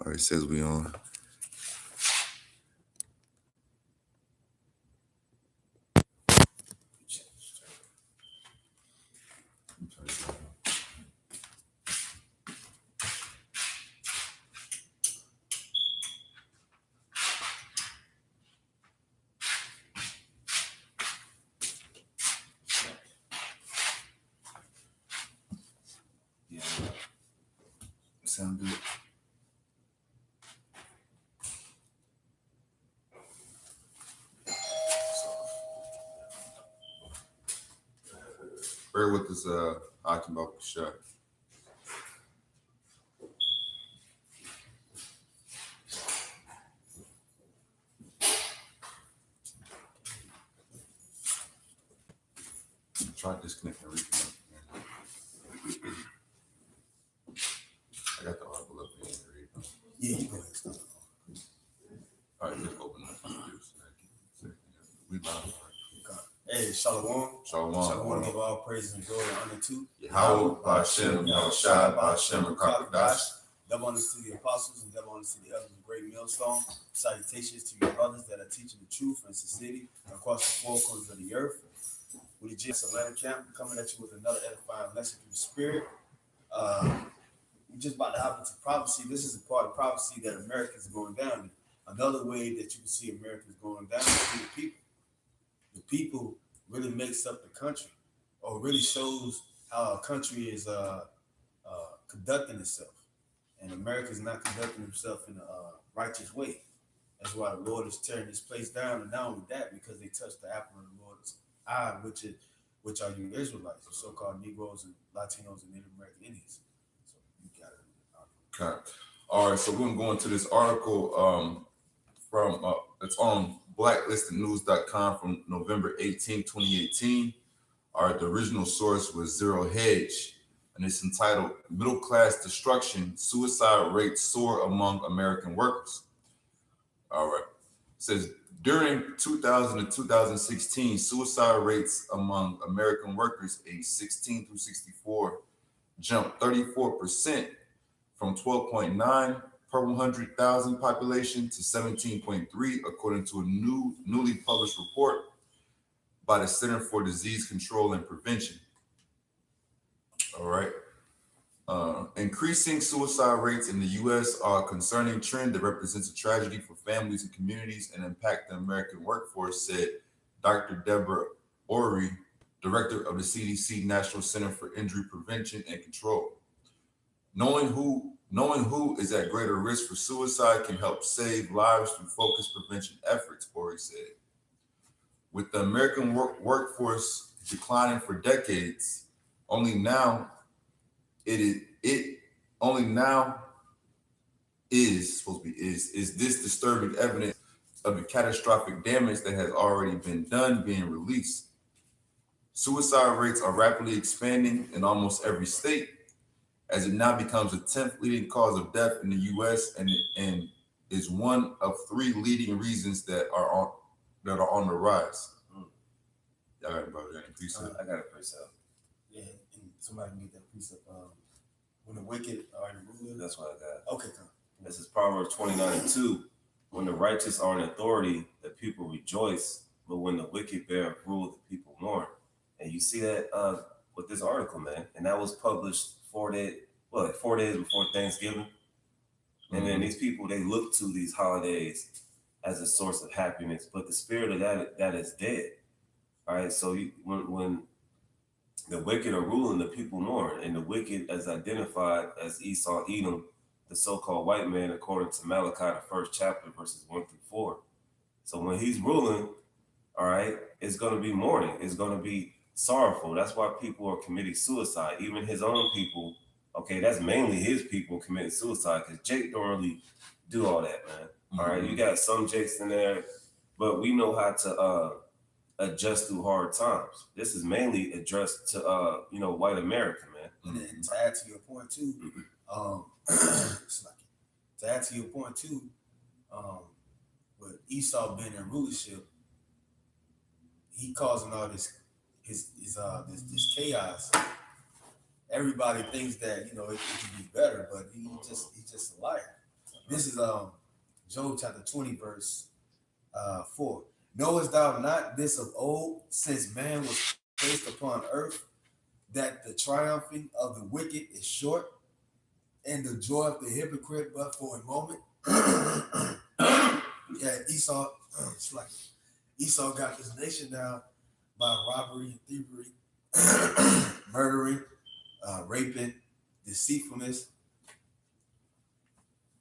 All right, it says we on. Yeah. Sound good. Bear with us, talking about the shot. Try disconnecting and reconnect. I got the article up here. Yeah, you go ahead. All right, just open up. We live. Hey, Shalom. Shalom. Give all praise and glory and honor to Yahweh, Ba'Shem, Yahushai, Ba'Shem, Rakakadash. Double honors to the apostles and double honors to the elders of Great Millstone. Salutations to your brothers that are teaching the truth and sincerity across the four corners of the earth. We the Just Atlanta Camp coming at you with another edifying lesson through the Spirit. We're just about to hop into prophecy. This is a part of prophecy that America is going down. Another way that you can see America is going down is through the people. The people really makes up the country, or really shows how a country is conducting itself. And America is not conducting itself in a righteous way. That's why the Lord is tearing this place down. And not only that, because they touched the apple of the Lord's eye, which are you Israelites, the so-called Negroes and Latinos and Native American Indians. So you got it. Okay. All right, so we're going to go into this article from it's on blacklistednews.com from November 18, 2018. All right, the original source was Zero Hedge, and it's entitled Middle Class Destruction, Suicide Rates Soar Among American Workers. All right. It says, during 2000 to 2016, suicide rates among American workers aged 16 through 64 jumped 34% from 12.9 per 100,000 population to 17.3, according to a newly published report by the Center for Disease Control and Prevention. All right. Increasing suicide rates in the U.S. are a concerning trend that represents a tragedy for families and communities and impact the American workforce, said Dr. Deborah Ori, director of the CDC National Center for Injury Prevention and Control. Knowing who is at greater risk for suicide can help save lives through focused prevention efforts, Ori said. With the American workforce declining for decades, only now is this disturbing evidence of the catastrophic damage that has already been done being released. Suicide rates are rapidly expanding in almost every state, as it now becomes the 10th leading cause of death in the U.S. and is one of 3 leading reasons that are on the rise. Y'all got a precept? I got a precept. Yeah, and somebody need that precept. When the wicked are in the ruler. That's what I got. Okay, come. This is Proverbs 29:2. When the righteous are in authority, the people rejoice, but when the wicked bear rule, the people mourn. And you see that with this article, man. And that was published 4 days before Thanksgiving. And then these people, they look to these holidays as a source of happiness, but the spirit of that is dead. All right, so when the wicked are ruling, the people mourn, and the wicked is identified as Esau, Edom, the so-called white man, according to Malachi, the 1st chapter, verses 1 through 4. So when he's ruling, all right, it's going to be mourning. It's going to be sorrowful. That's why people are committing suicide. Even his own people, okay, that's mainly his people committing suicide, because Jake don't really do all that, man. All right, you got some Jakes in there, but we know how to adjust through hard times. This is mainly addressed to white America, man. And then to add to your point too, with Esau being in rulership, he causing all this chaos. Everybody thinks that it could be better, but he's just a liar. This is Job chapter 20, verse 4. Knowest thou not this of old, since man was placed upon earth, that the triumphing of the wicked is short, and the joy of the hypocrite but for a moment? Yeah, Esau, it's like Esau got this nation down by robbery, thievery, murdering, raping, deceitfulness,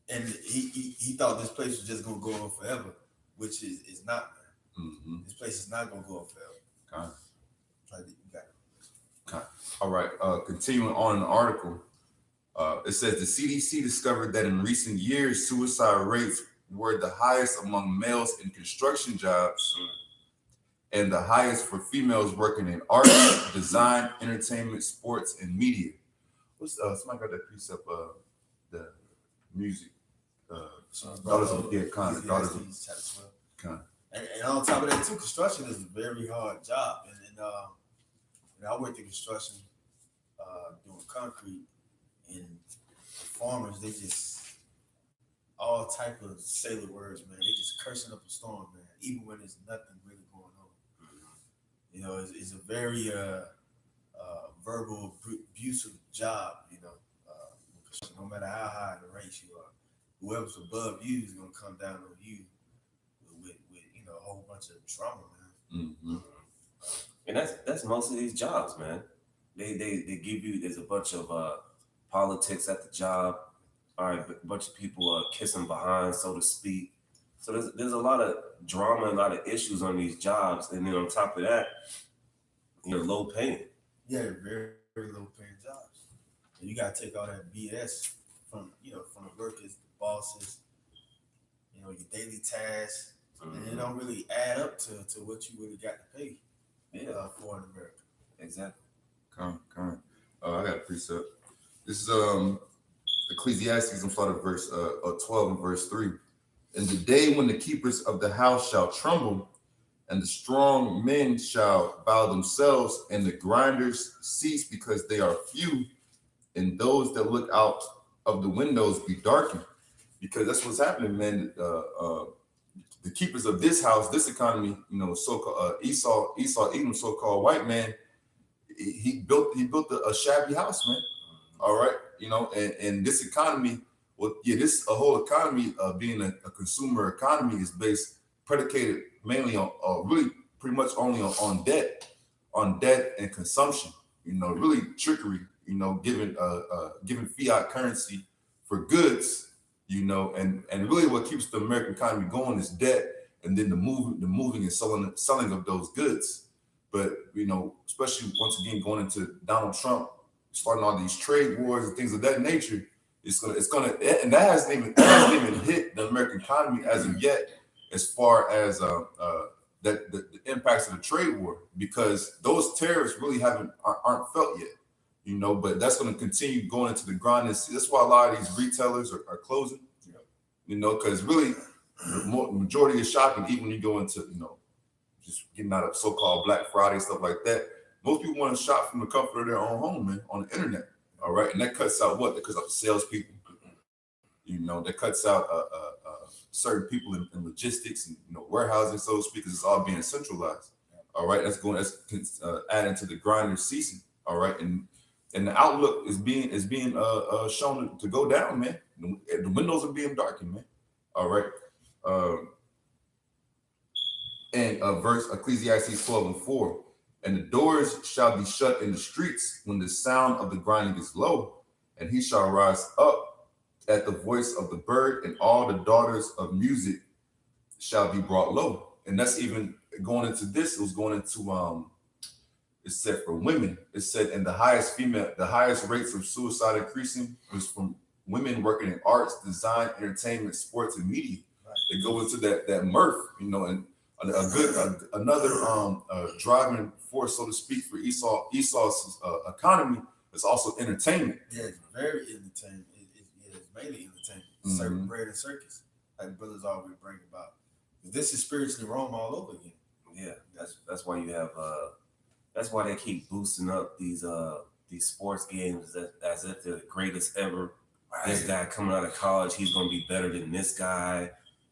and he thought this place was just gonna go on forever, which is not, man. Mm-hmm. This place is not gonna go on forever. Okay. You got it. Okay. All right. Continuing on in the article, it says the CDC discovered that in recent years, suicide rates were the highest among males in construction jobs and the highest for females working in art, design, entertainment, sports, and media. What's somebody got that piece up? The music. Daughters of Khan. Daughters of Khan. And on top of that, too, construction is a very hard job. And I worked in construction doing concrete, and the farmers, they just all type of sailor words, man. They just cursing up a storm, man, even when there's nothing really going on. You know, it's a very verbal, abusive job, you know. No matter how high in the race you are, whoever's above you is gonna come down on you with you know, a whole bunch of trauma, man. Mm-hmm. And that's most of these jobs, man. They give you, there's a bunch of politics at the job. All right, a bunch of people kissing behind, so to speak. So there's a lot of drama, a lot of issues on these jobs, and then on top of that, you're low paying. Yeah, very, very low paying jobs. And you gotta take all that BS from the workers, the bosses, you know, your daily tasks, and it don't really add up to what you really got to pay. For in America. Exactly. Come. I got a precept. This is Ecclesiastes. I'm starting at verse 12 and verse 3. In the day when the keepers of the house shall tremble, and the strong men shall bow themselves, and the grinders cease because they are few, and those that look out of the windows be darkened. Because that's what's happening, man. The keepers of this house, this economy, you know, so-called Esau, Edom, so-called white man, he built a shabby house, man. All right, you know, and this economy, this whole economy being a consumer economy is predicated mainly on really pretty much only on debt and consumption. You know, really trickery. You know, giving fiat currency for goods. You know, and really what keeps the American economy going is debt, and then the moving and selling of those goods. But you know, especially once again going into Donald Trump starting all these trade wars and things of that nature, it's gonna, and that hasn't even hit the American economy as of yet, as far as the impacts of the trade war, because those tariffs really aren't felt yet. You know, but that's going to continue going into the grind. That's why a lot of these retailers are closing. You know, because really, the majority of shopping, even when you go into, you know, just getting out of so-called Black Friday stuff like that, most people want to shop from the comfort of their own home, man, on the internet. All right, and that cuts out what? That cuts out the salespeople. You know, that cuts out certain people in logistics and, you know, warehousing, so to speak, because it's all being centralized. All right, that's adding to the grinder ceasing. All right, and the outlook is being shown to go down, man. The windows are being darkened, man. All right. And verse Ecclesiastes 12 and 4. And the doors shall be shut in the streets when the sound of the grinding is low, and he shall rise up at the voice of the bird, and all the daughters of music shall be brought low. And that's even going into this. It was going into it said for women, it said, and the highest rates of suicide increasing was from women working in arts, design, entertainment, sports, and media. Right. They go into that mirth, you know, and another driving force, so to speak, for Esau's economy is also entertainment. Yeah, it's very entertainment. It's mainly entertainment. Certain bread and circus, like brothers always bring about. This is spiritually Rome all over again. Yeah, that's why you have. That's why they keep boosting up these sports games as if they're the greatest ever. This guy coming out of college, he's gonna be better than this guy.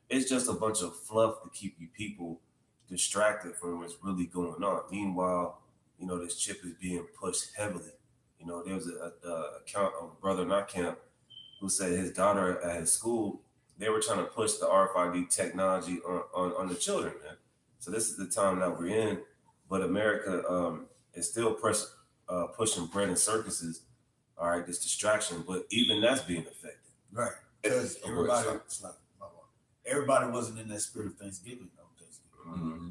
It's just a bunch of fluff to keep you people distracted from what's really going on. Meanwhile, this chip is being pushed heavily. There was a account of a brother in our camp who said his daughter at his school, they were trying to push the RFID technology on the children, man. So this is the time that we're in, but America is still pushing bread and circuses. All right, this distraction, but even that's being affected. Right. Because everybody wasn't in that spirit of Thanksgiving on Thanksgiving. Mm-hmm.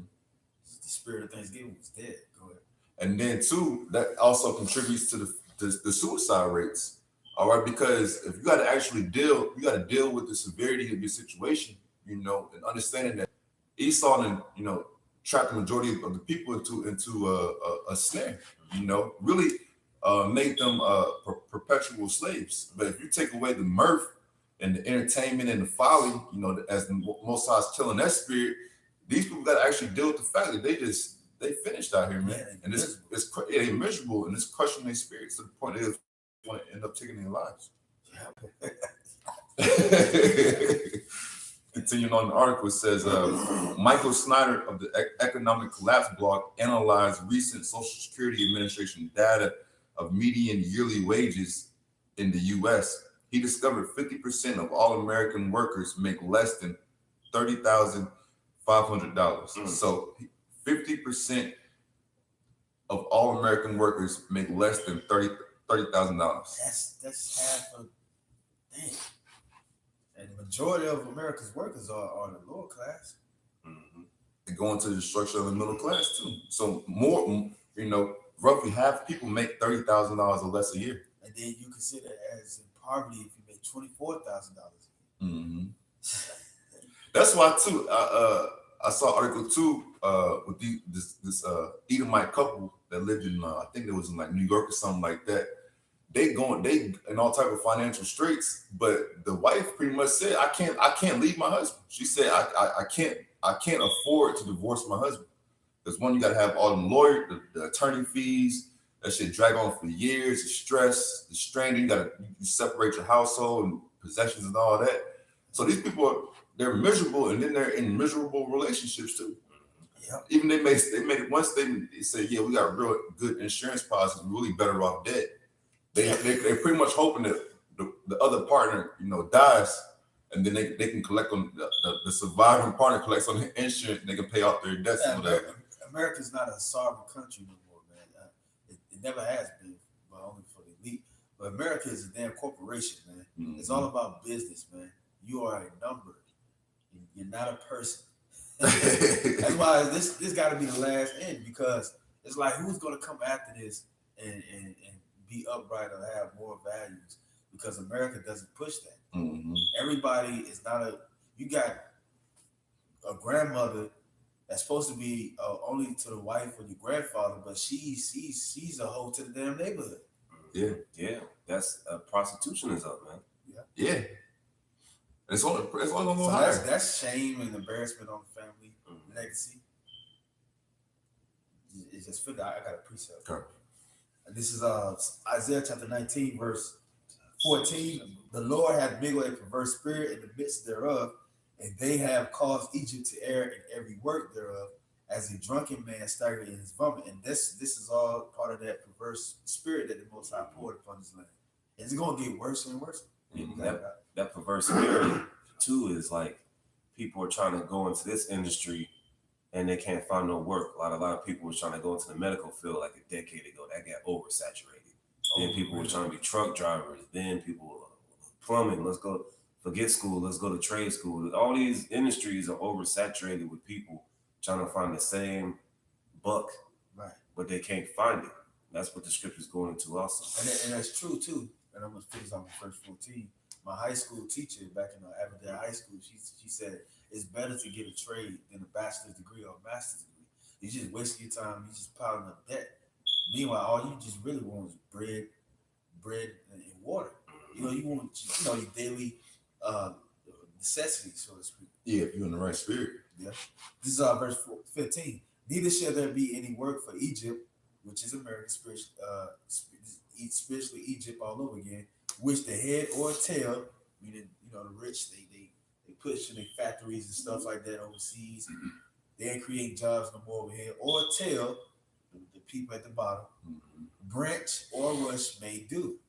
The spirit of Thanksgiving was dead. Go ahead. And then too, that also contributes to the suicide rates. All right, because if you got to actually deal with the severity of your situation, and understanding that Esau and trapped the majority of the people into a snare, really make them perpetual slaves. But if you take away the mirth and the entertainment and the folly, as the Most High is killing that spirit, these people got to actually deal with the fact that they finished out here, man. And they're miserable and it's crushing their spirits to the point they want to end up taking their lives. Continuing on the article, it says Michael Snyder of the Economic Collapse blog analyzed recent Social Security Administration data of median yearly wages in the U.S. He discovered 50% of all American workers make less than $30,500. So 50% of all American workers make less than $30,000. That's half of dang. And the majority of America's workers are the lower class. Mm-hmm. They go into the structure of the middle class too. So more, roughly half of people make $30,000 or less a year. And then you consider as in poverty if you make $24,000. Mm-hmm. That's why too. I saw an article too with this Edomite couple that lived in I think it was in like New York or something like that. They in all type of financial straits, but the wife pretty much said, I can't leave my husband. She said, I can't afford to divorce my husband. Because one, you got to have all the attorney fees. That shit drag on for years. The stress, the strain. You separate your household and possessions and all that. So these people they're miserable, and then they're in miserable relationships too. Yeah. Even they made it once they say, yeah, we got real good insurance policies. We're really better off dead. They're pretty much hoping that the other partner, dies, and then they can collect on the surviving partner collects on the insurance, and they can pay off their debts and whatever. America's not a sovereign country no more, man. It never has been, but only for the elite. But America is a damn corporation, man. Mm-hmm. It's all about business, man. You are a number. You're not a person. That's why this got to be the last end, because it's like, who's going to come after this and be upright or have more values? Because America doesn't push that. Mm-hmm. Everybody is not you got a grandmother that's supposed to be only to the wife or your grandfather, but she's a hoe to the damn neighborhood. Yeah. That's prostitution is up, man. Yeah. It's only gonna go so higher. That's shame and embarrassment on the family legacy. It's just fit. I got a precept. Okay. This is Isaiah chapter 19, verse 14. The Lord hath mingled a perverse spirit in the midst thereof, and they have caused Egypt to err in every work thereof, as a drunken man staggered in his vomit. And this is all part of that perverse spirit that the Most High poured upon his land. It's going to get worse and worse. That perverse spirit too is like people are trying to go into this industry and they can't find no work. A lot of people were trying to go into the medical field like a decade ago. That got oversaturated. Then people were trying to be truck drivers. Then people plumbing. Let's go forget school. Let's go to trade school. All these industries are oversaturated with people trying to find the same buck, right? But they can't find it. That's what the scripture's going into also. And that's true too. And I'm gonna finish on the first 14. My high school teacher back in Avondale High School, she said it's better to get a trade than a bachelor's degree or a master's degree. You just wasting your time. You just piling up debt. Meanwhile, all you just really want is bread and water. You want your daily necessities, so to speak. Yeah, if you're in the right spirit. Yeah. This is verse 15. Neither shall there be any work for Egypt, which is America, spiritually Egypt all over again, which the head or tail, meaning the rich, they push in their factories and stuff like that overseas. They ain't create jobs no more over here. Or tail, the people at the bottom, branch or rush may do.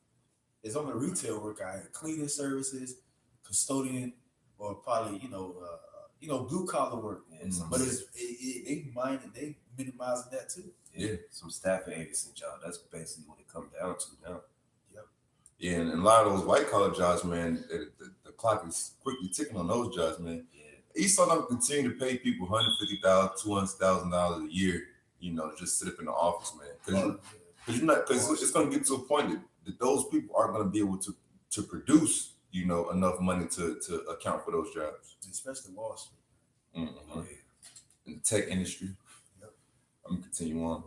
It's on the retail work out here, cleaning services, custodian, or probably blue collar work. Yeah, But they minimizing that too. Yeah, some staffing agency job. That's basically what it comes down to now. Yep. Yeah, and a lot of those white collar jobs, man, the clock is quickly ticking on those jobs, man. Yeah. East Side will continue to pay people $150,000, $200,000 a year, to just sit up in the office, man. Because it's going to get to a point that those people aren't going to be able to produce, enough money to account for those jobs. Especially Wall Street. Mm-hmm. In the tech industry. Yep. I'm gonna continue on.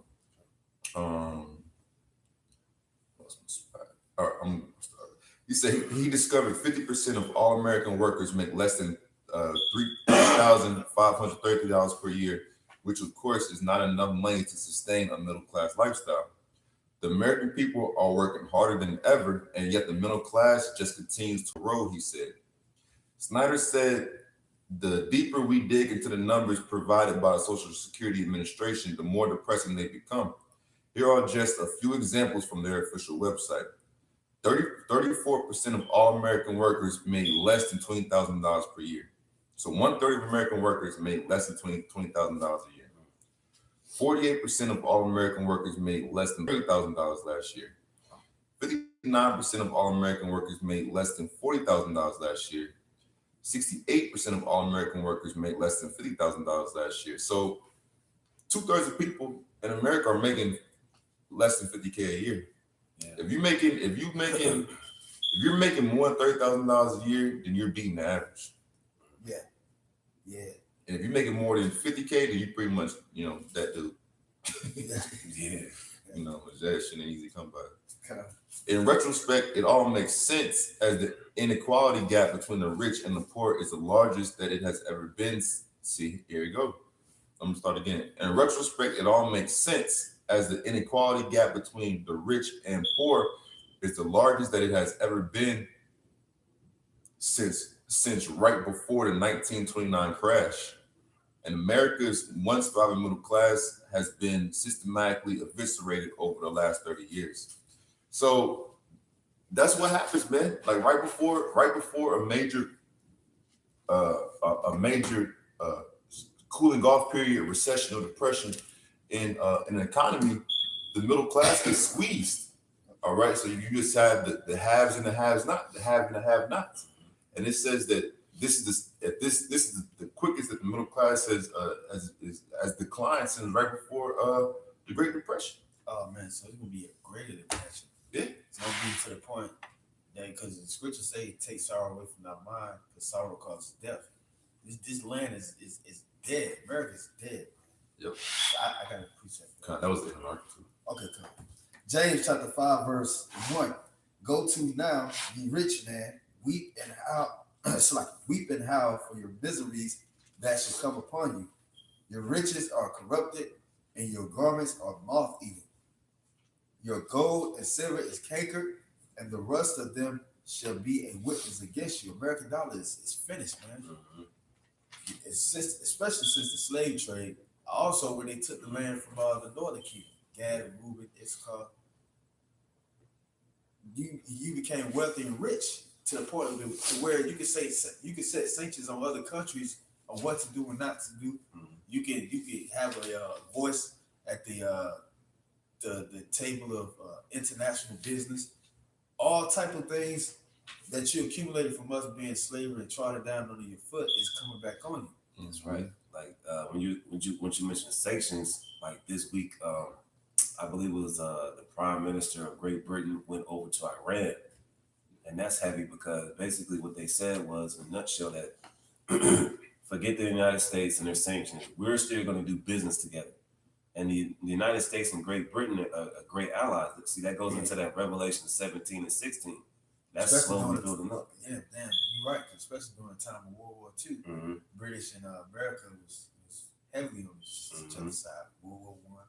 Lost my spot. All right, I'm gonna start. He said he discovered 50% of all American workers make less than $3,533 per year, which of course is not enough money to sustain a middle class lifestyle. The American people are working harder than ever, and yet the middle class just continues to grow, he said. Snyder said, the deeper we dig into the numbers provided by the Social Security Administration, the more depressing they become. Here are just a few examples from their official website. 34% of all American workers made less than $20,000 per year. So 1/3 of American workers made less than $20,000 a year. 48% of all American workers made less than $30,000 last year. 59% of all American workers made less than $40,000 last year. 68% of all American workers made less than $50,000 last year. So 2/3 of people in America are making less than $50K a year. Yeah. If you're making more than $30,000 a year, then you're beating the average. Yeah. Yeah. And if you're making more than $50K, then you pretty much, that dude. Yeah. That shit ain't easy to come by. Okay. In retrospect, it all makes sense as the inequality gap between the rich and the poor is the largest that it has ever been. See, here we go. I'm gonna start again. In retrospect, it all makes sense as the inequality gap between the rich and poor is the largest that it has ever been since right before the 1929 crash. And America's once thriving middle class has been systematically eviscerated over the last 30 years. So that's what happens, man. Like right before a major cooling off period, recession or depression in an economy, the middle class gets squeezed. All right, so you just have the haves and the haves not, the have and the have nots, and it says that this is the quickest that the middle class has declined since right before the Great Depression. Oh man, so it's gonna be a greater depression. Yeah, it's gonna be to the point that because the scriptures say, "Take sorrow away from our mind, because sorrow causes death." This land is dead. America's dead. Yep. I gotta appreciate that. That was the article. Okay, cool. James chapter 5, verse 1. Go to now, ye rich man, weep and howl. It's like weep and howl for your miseries that shall come upon you. Your riches are corrupted, and your garments are moth-eaten. Your gold and silver is cankered, and the rust of them shall be a witness against you. American dollar is finished, man. Mm-hmm. Especially since the slave trade. Also, when they took the land from the northern kingdom, Gad, Reuben, Issachar, you became wealthy and rich to the point to where you can set sanctions on other countries on what to do and not to do. Mm-hmm. You can have a voice at the table of international business. All type of things that you accumulated from us being slavery and trodden down under your foot is coming back on you. That's right. Like when you mentioned sanctions, like this week, I believe it was the Prime Minister of Great Britain went over to Iran, and that's heavy because basically what they said was, in a nutshell, that forget the United States and their sanctions, we're still going to do business together. And the United States and Great Britain are great allies. See, that goes into that Revelation 17 and 16. That's especially slowly building up. Yeah, damn, you're right. Especially during the time of World War II, mm-hmm. British and America was heavily on each other's side. World War I,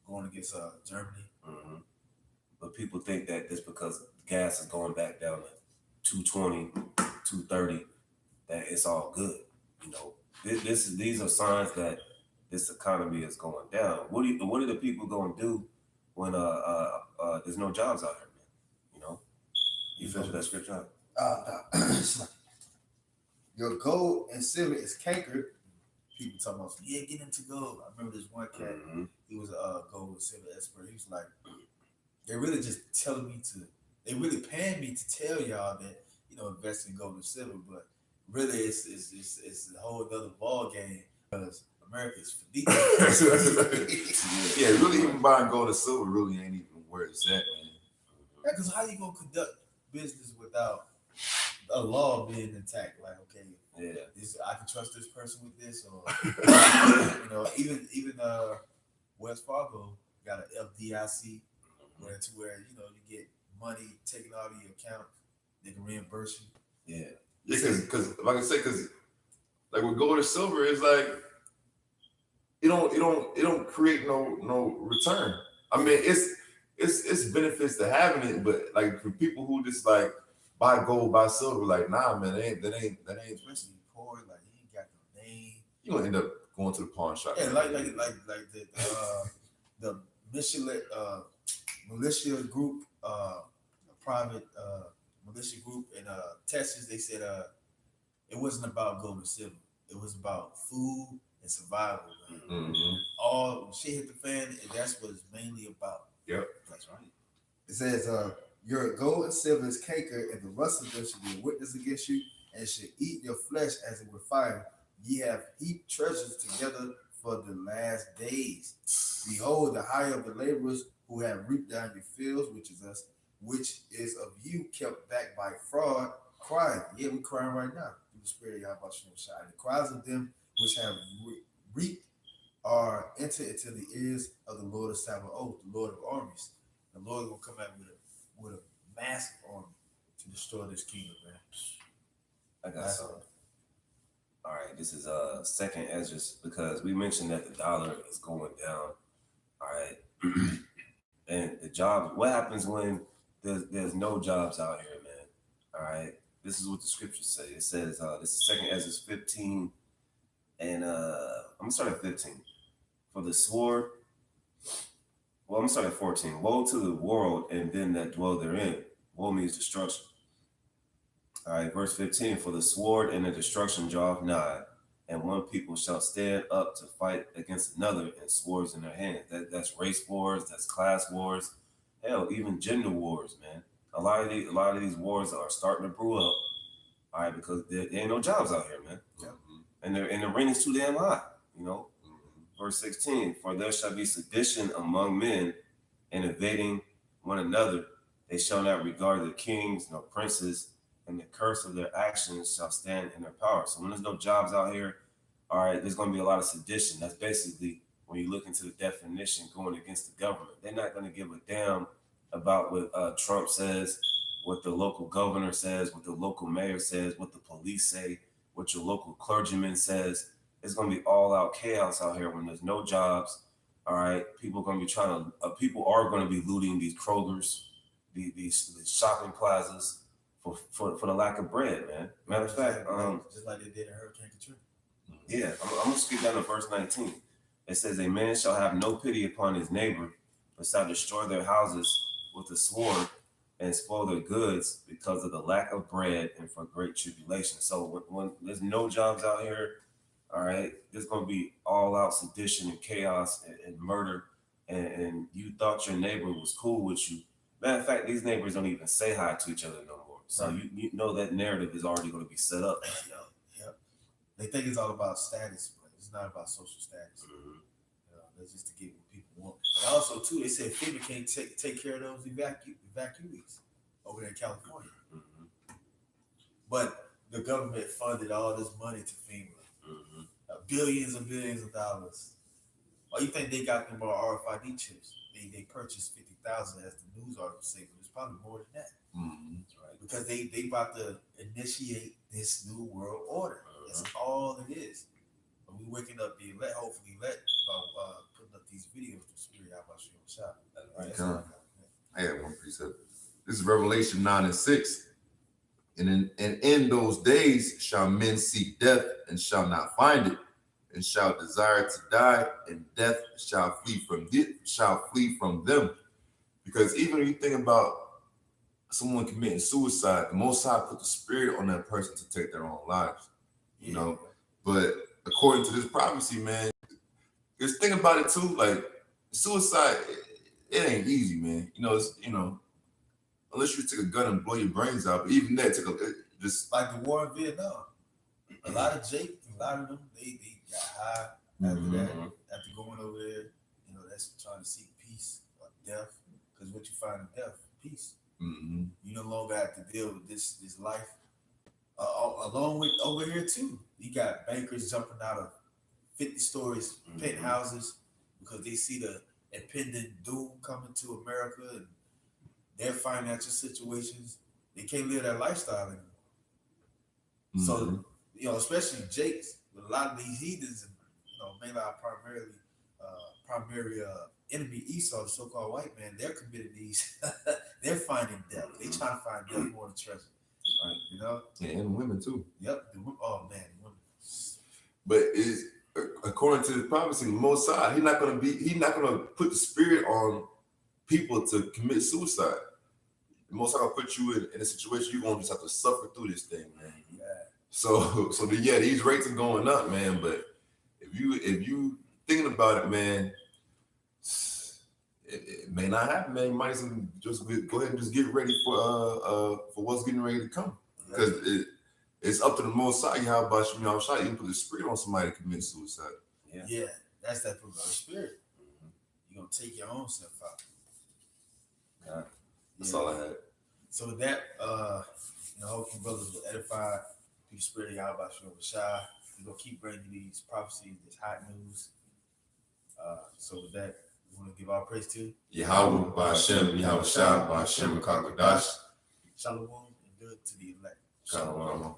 going against Germany. Mm-hmm. But people think that just because gas is going back down to 220, 230, that it's all good. You know, these are signs that this economy is going down. What are the people going to do when there's no jobs out here, man? You know, you finish that scripture out? No. Your gold and silver is cankered. People talking about, yeah, get into gold. I remember this one cat. Mm-hmm. He was a gold and silver expert. He was like, they're really just telling me they really paying me to tell y'all that, invest in gold and silver, but really it's a whole other ball game because America is Yeah, really even buying gold and silver really ain't even where it's at, man. Yeah, because how you gonna conduct business without a law being intact? Like, okay, I can trust this person with this, or even West Fargo got an FDIC where you get money taken out of your account, they can reimburse you. Yeah, because like I said, because like with gold or silver, it's like it don't create no return. I mean, it's benefits to having it, but like for people who just like buy gold, buy silver, like nah, man, that ain't. Especially poor, like you ain't got no name. You gonna end up going to the pawn shop. Yeah, like the militia group, a private militia group in Texas. They said it wasn't about gold and silver. It was about food and survival. Mm-hmm. All shit hit the fan, and that's what it's mainly about. Yep, that's right. It says, your gold and silver is canker, and the rust of them should be a witness against you, and should eat your flesh as it were fire. Ye have heaped treasures together for the last days. Behold, the hire of the laborers who have reaped down your fields, which is us, which is of you kept back by fraud, crying. Yeah, we're crying right now through the spirit of Yahweh Shai. The cries of them which have reaped are entered into the ears of the Lord of Sabaoth, the Lord of armies. The Lord will come out with a massive army to destroy this kingdom, man. I got something. All right, this is second Ezra, because we mentioned that the dollar is going down. All right, and the jobs. What happens when there's no jobs out here, man? All right, this is what the scriptures say. It says this is second Ezra 15, and I'm gonna start at 15. For the sword. Well, I'm gonna start at 14. Woe to the world and them that dwell therein. Woe means destruction. All right, verse 15. For the sword and the destruction draweth nigh, and one people shall stand up to fight against another, and swords in their hands. That's race wars, that's class wars, hell, even gender wars, man. A lot of these wars are starting to brew up. All right, because there ain't no jobs out here, man. Yeah. And the rent is too damn high, you know. Verse 16, for there shall be sedition among men, and invading one another. They shall not regard the kings nor princes, and the curse of their actions shall stand in their power. So when there's no jobs out here, all right, there's going to be a lot of sedition. That's basically, when you look into the definition, going against the government. They're not going to give a damn about what Trump says, what the local governor says, what the local mayor says, what the police say, what your local clergyman says. It's going to be all out chaos out here when there's no jobs. All right, people are going to be people are going to be looting these Krogers, these shopping plazas for the lack of bread, man. Matter of fact, just like they did in Hurricane Katrina. Yeah, I'm going to skip down to verse 19. It says, a man shall have no pity upon his neighbor, but shall destroy their houses with the sword and spoil their goods because of the lack of bread and for great tribulation. So when there's no jobs out here, all right, there's going to be all out sedition and chaos and murder. And you thought your neighbor was cool with you. Matter of fact, these neighbors don't even say hi to each other no more. So you know that narrative is already going to be set up. Yep. They think it's all about status, but it's not about social status. Mm-hmm. That's just to get what people want. And also, too, they said FEMA can't take care of those evacuees over there in California. Mm-hmm. But the government funded all this money to FEMA. Mm-hmm. Billions and billions of dollars. Why you think they got them RFID chips? They purchased 50,000, as the news article say, but it's probably more than that. Mm-hmm. Right? Because they about to initiate this new world order. That's all it is. But we waking up being hopefully let putting up these videos to Spirit out by Shop. I had one precept. This is Revelation 9:6. And in those days shall men seek death and shall not find it, and shall desire to die, and death shall flee from them. Because even when you think about someone committing suicide, the Most High put the spirit on that person to take their own lives. You know, but according to this prophecy, man, just think about it too. Like suicide, it ain't easy, man. Unless you take a gun and blow your brains out. But even that just like the war in Vietnam. A lot of them, they got high after that, after going over there. That's trying to seek peace or death. Because what you find in death, peace. Mm-hmm. You no longer have to deal with this life. Along with over here too, you got bankers jumping out of 50 stories penthouses because they see the impending doom coming to America and their financial situations. They can't live that lifestyle anymore. So, especially Jakes, with a lot of these heathens, mainly our primary enemy Esau, the so-called white man, they're committing these. They're finding death. They trying to find death more than treasure. Right? Yeah, and women too. Yep. Oh man, women. But according to the prophecy, the Most High, he's not gonna put the spirit on people to commit suicide. The Most High gonna put you in a situation you're gonna just have to suffer through this thing, man. Yeah. So these rates are going up, man. But if you thinking about it, man, it may not happen, man. You might just go ahead and just get ready for what's getting ready to come, because it's up to the Most High. How about you can put the spirit on somebody to commit suicide. Yeah, that's that from the spirit. You're gonna take your own self out. Yeah. That's all I had. So with that, I hope you brothers will edify through the spirit of Yahweh Shai. We're gonna keep bringing you these prophecies, this hot news. So with that, we want to give our praise to Yahweh, Ba'Shem, Yahweh Shai, Ba'Shem, Kakadash. Shalom and good to the elect. Shalom.